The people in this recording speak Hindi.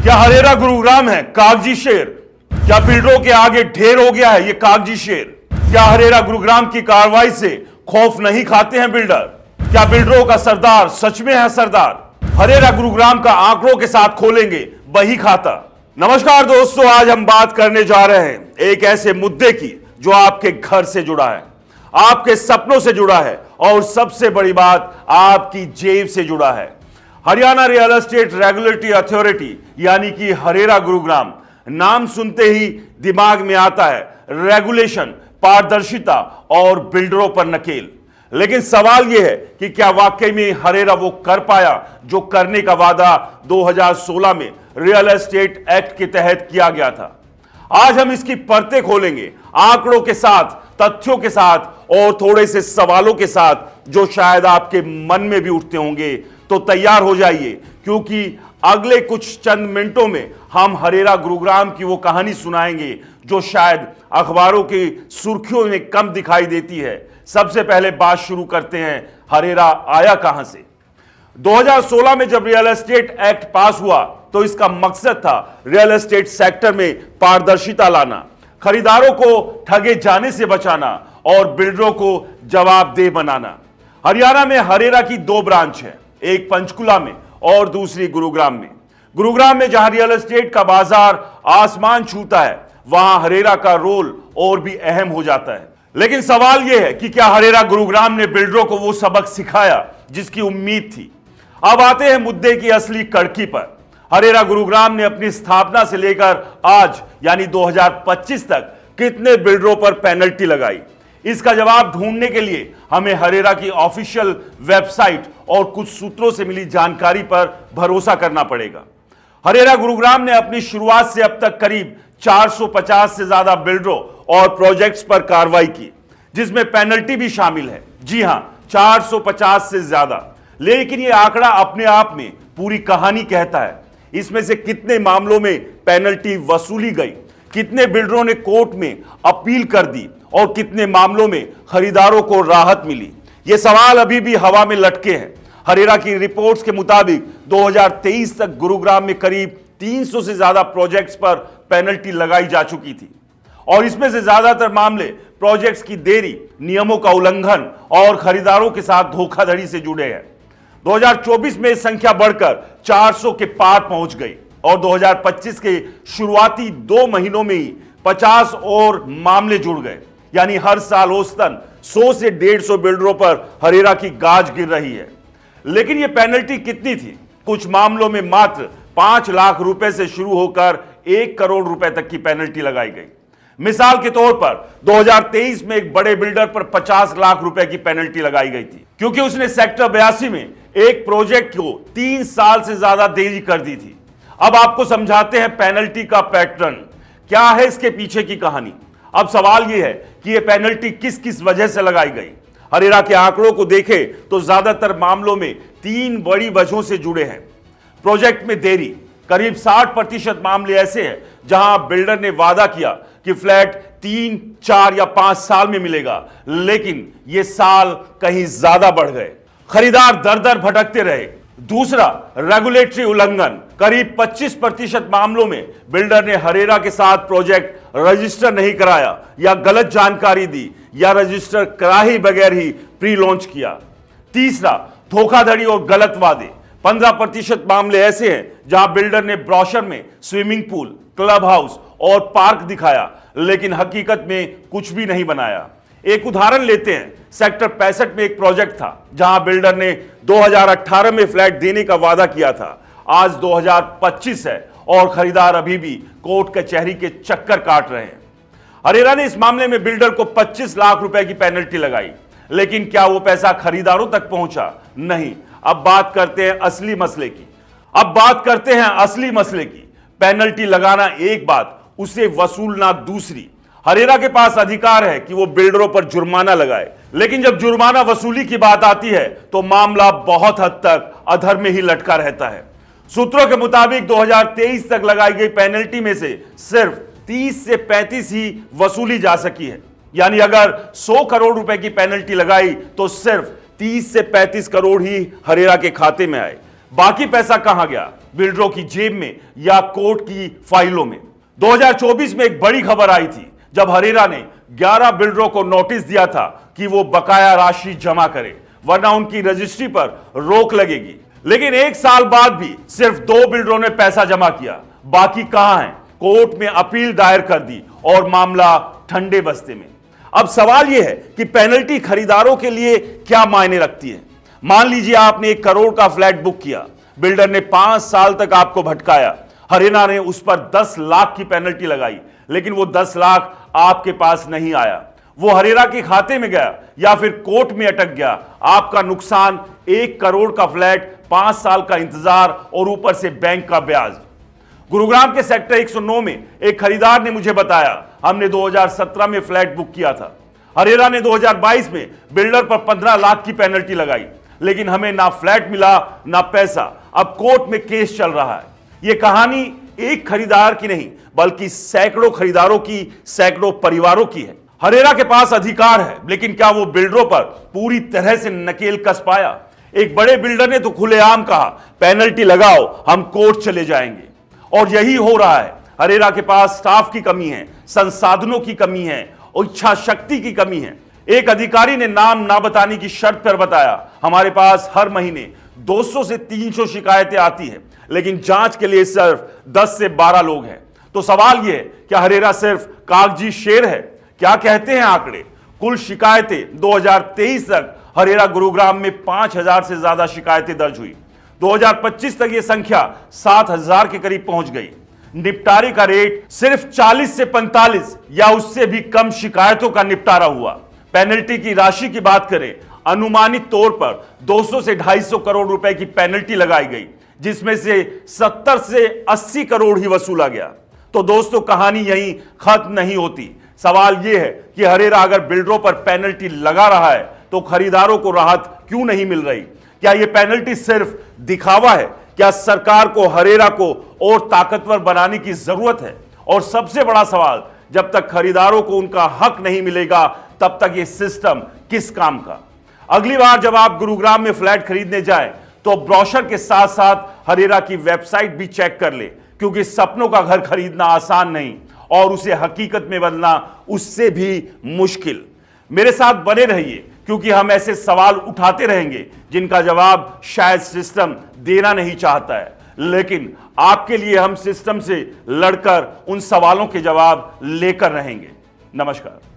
क्या हरेरा गुरुग्राम है कागजी शेर? क्या बिल्डरों के आगे ढेर हो गया है ये कागजी शेर? क्या हरेरा गुरुग्राम की कार्रवाई से खौफ नहीं खाते हैं बिल्डर? क्या बिल्डरों का सरदार सच में है सरदार? हरेरा गुरुग्राम का आंकड़ों के साथ खोलेंगे बही खाता। नमस्कार दोस्तों, आज हम बात करने जा रहे हैं एक ऐसे मुद्दे की जो आपके घर से जुड़ा है, आपके सपनों से जुड़ा है और सबसे बड़ी बात आपकी जेब से जुड़ा है। Haryana real estate regulatory authority यानी कि हरेरा गुरुग्राम, नाम सुनते ही दिमाग में आता है रेगुलेशन, पारदर्शिता और बिल्डरों पर नकेल। लेकिन सवाल यह है कि क्या वाकई में हरेरा वो कर पाया जो करने का वादा 2016 में रियल एस्टेट एक्ट के तहत किया गया था? आज हम इसकी परतें खोलेंगे, आंकड़ों के साथ, तथ्यों के साथ और थोड़े से सवालों के साथ जो शायद आपके मन में भी उठते होंगे। तो तैयार हो जाइए, क्योंकि अगले कुछ चंद मिनटों में हम हरेरा गुरुग्राम की वो कहानी सुनाएंगे जो शायद अखबारों की सुर्खियों में कम दिखाई देती है। सबसे पहले बात शुरू करते हैं, हरेरा आया कहां से? 2016 में जब रियल एस्टेट एक्ट पास हुआ तो इसका मकसद था रियल एस्टेट सेक्टर में पारदर्शिता लाना, खरीदारों को ठगे जाने से बचाना और बिल्डरों को जवाबदेह बनाना। हरियाणा में हरेरा की दो ब्रांच है, एक पंचकुला में और दूसरी गुरुग्राम में। गुरुग्राम में जहां रियल एस्टेट का बाजार आसमान छूता है, वहां हरेरा का रोल और भी अहम हो जाता है। लेकिन सवाल यह है कि क्या हरेरा गुरुग्राम ने बिल्डरों को वो सबक सिखाया जिसकी उम्मीद थी? अब आते हैं मुद्दे की असली कड़की पर। हरेरा गुरुग्राम ने अपनी स्थापना से लेकर आज यानी 2025 तक कितने बिल्डरों पर पेनल्टी लगाई? इसका जवाब ढूंढने के लिए हमें हरेरा की ऑफिशियल वेबसाइट और कुछ सूत्रों से मिली जानकारी पर भरोसा करना पड़ेगा। हरेरा गुरुग्राम ने अपनी शुरुआत से अब तक करीब 450 से ज्यादा बिल्डरों और प्रोजेक्ट्स पर कार्रवाई की, जिसमें पेनल्टी भी शामिल है। जी हां, 450 से ज्यादा। लेकिन यह आंकड़ा अपने आप में पूरी कहानी कहता है। इसमें से कितने मामलों में पेनल्टी वसूली गई, कितने बिल्डरों ने कोर्ट में अपील कर दी और कितने मामलों में खरीदारों को राहत मिली, ये सवाल अभी भी हवा में लटके हैं। हरेरा की रिपोर्ट्स के मुताबिक 2023 तक गुरुग्राम में करीब 300 से ज्यादा प्रोजेक्ट्स पर पेनल्टी लगाई जा चुकी थी और इसमें से ज्यादातर मामले प्रोजेक्ट्स की देरी, नियमों का उल्लंघन और खरीदारों के साथ धोखाधड़ी से जुड़े हैं। 2024 में संख्या बढ़कर 400 के पार पहुंच गई और 2025 के शुरुआती 2 महीनों में ही 50 और मामले जुड़ गए। यानी हर साल औसतन 100 से 150 बिल्डरों पर हरेरा की गाज गिर रही है। लेकिन यह पेनल्टी कितनी थी? कुछ मामलों में मात्र 5 लाख रुपए से शुरू होकर 1 करोड़ रुपए तक की पेनल्टी लगाई गई। मिसाल के तौर पर 2023 में एक बड़े बिल्डर पर 50 लाख रुपए की पेनल्टी लगाई गई थी, क्योंकि उसने सेक्टर 82 में एक प्रोजेक्ट को 3 साल से ज्यादा देरी कर दी थी। अब आपको समझाते हैं पेनल्टी का पैटर्न क्या है, इसके पीछे की कहानी। अब सवाल यह है कि यह पेनल्टी किस किस वजह से लगाई गई। हरेरा के आंकड़ों को देखें तो ज्यादातर मामलों में 3 बड़ी वजहों से जुड़े हैं। प्रोजेक्ट में देरी, करीब 60% मामले ऐसे हैं जहां बिल्डर ने वादा किया कि फ्लैट 3, 4 या 5 साल में मिलेगा, लेकिन ये साल कहीं ज्यादा बढ़ गए, खरीदार दर दर भटकते रहे। दूसरा, रेगुलेटरी उल्लंघन, करीब 25% मामलों में बिल्डर ने हरेरा के साथ प्रोजेक्ट रजिस्टर नहीं कराया या गलत जानकारी दी या रजिस्टर कराए बगैर ही प्री लॉन्च किया। तीसरा, धोखाधड़ी और गलत वादे, 15% मामले ऐसे हैं जहां बिल्डर ने ब्रोशर में स्विमिंग पूल, क्लब हाउस और पार्क दिखाया, लेकिन हकीकत में कुछ भी नहीं बनाया। एक उदाहरण लेते हैं, सेक्टर 65 में एक प्रोजेक्ट था जहां बिल्डर ने 2018 में फ्लैट देने का वादा किया था। आज 2025 है और खरीदार अभी भी कोर्ट कचहरी के चक्कर काट रहे हैं। हरेरा ने इस मामले में बिल्डर को 25 लाख रुपए की पेनल्टी लगाई, लेकिन क्या वो पैसा खरीदारों तक पहुंचा? नहीं। अब बात करते हैं असली मसले की। पेनल्टी लगाना एक बात, उसे वसूलना दूसरी। हरेरा के पास अधिकार है कि वो बिल्डरों पर जुर्माना लगाए, लेकिन जब जुर्माना वसूली की बात आती है तो मामला बहुत हद तक अधर में ही लटका रहता है। सूत्रों के मुताबिक 2023 तक लगाई गई पेनल्टी में से सिर्फ 30 से 35 ही वसूली जा सकी है। यानी अगर 100 करोड़ रुपए की पेनल्टी लगाई तो सिर्फ 30 से 35 करोड़ ही हरेरा के खाते में आए। बाकी पैसा कहां गया? बिल्डरों की जेब में या कोर्ट की फाइलों में। 2024 में एक बड़ी खबर आई थी जब हरेरा ने 11 बिल्डरों को नोटिस दिया था कि वो बकाया राशि जमा करें, वरना उनकी रजिस्ट्री पर रोक लगेगी। लेकिन एक साल बाद भी सिर्फ 2 बिल्डरों ने पैसा जमा किया, बाकी कहां हैं? कोर्ट में अपील दायर कर दी और मामला ठंडे बस्ते में। अब सवाल यह है कि पेनल्टी खरीदारों के लिए क्या मायने रखती है। मान लीजिए आपने 1 करोड़ का फ्लैट बुक किया, बिल्डर ने 5 साल तक आपको भटकाया, हरेरा ने उस पर 10 लाख की पेनल्टी लगाई, लेकिन वो 10 लाख आपके पास नहीं आया, वो हरेरा के खाते में गया या फिर कोर्ट में अटक गया। आपका नुकसान 1 करोड़ का फ्लैट, 5 साल का इंतजार और ऊपर से बैंक का ब्याज। गुरुग्राम के सेक्टर 109 में एक खरीदार ने मुझे बताया, हमने 2017 में फ्लैट बुक किया था, हरेरा ने 2022 में बिल्डर पर 15 लाख की पेनल्टी लगाई, लेकिन हमें ना फ्लैट मिला ना पैसा। अब कोर्ट में केस चल रहा है। यह कहानी एक खरीदार की नहीं बल्कि सैकड़ों खरीदारों की, सैकड़ों परिवारों की है। हरेरा के पास अधिकार है, लेकिन क्या वो बिल्डरों पर पूरी तरह से नकेल कस पाया? एक बड़े बिल्डर ने तो खुलेआम कहा, पेनल्टी लगाओ, हम कोर्ट चले जाएंगे। और यही हो रहा है। हरेरा के पास स्टाफ की कमी है, संसाधनों की कमी है और इच्छा शक्ति की कमी है। एक अधिकारी ने नाम ना बताने की शर्त पर बताया, हमारे पास हर महीने 200 से 300 शिकायतें आती हैं, लेकिन जांच के लिए सिर्फ 10 से 12 लोग हैं। तो सवाल यह है, क्या हरेरा सिर्फ कागजी शेर है? क्या कहते हैं आंकड़े? कुल शिकायतें 2023 तक हरेरा गुरुग्राम में 5000 से ज्यादा शिकायतें दर्ज हुई। 2025 तक यह संख्या 7000 के करीब पहुंच गई। निपटारे का रेट सिर्फ 40 से 45 या उससे भी कम शिकायतों का निपटारा हुआ। पेनल्टी की राशि की बात करें, अनुमानित तौर पर 200 से 250 करोड़ रुपए की पेनल्टी लगाई गई, जिसमें से 70 से 80 करोड़ ही वसूला गया। तो दोस्तों, कहानी यहीं खत्म नहीं होती। सवाल यह है कि हरेरा अगर बिल्डरों पर पेनल्टी लगा रहा है तो खरीदारों को राहत क्यों नहीं मिल रही? क्या यह पेनल्टी सिर्फ दिखावा है? क्या सरकार को हरेरा को और ताकतवर बनाने की जरूरत है? और सबसे बड़ा सवाल, जब तक खरीदारों को उनका हक नहीं मिलेगा तब तक यह सिस्टम किस काम का? अगली बार जब आप गुरुग्राम में फ्लैट खरीदने जाएं तो ब्रोशर के साथ साथ हरेरा की वेबसाइट भी चेक कर ले, क्योंकि सपनों का घर खरीदना आसान नहीं और उसे हकीकत में बदलना उससे भी मुश्किल। मेरे साथ बने रहिए, क्योंकि हम ऐसे सवाल उठाते रहेंगे जिनका जवाब शायद सिस्टम देना नहीं चाहता है, लेकिन आपके लिए हम सिस्टम से लड़कर उन सवालों के जवाब लेकर रहेंगे। नमस्कार।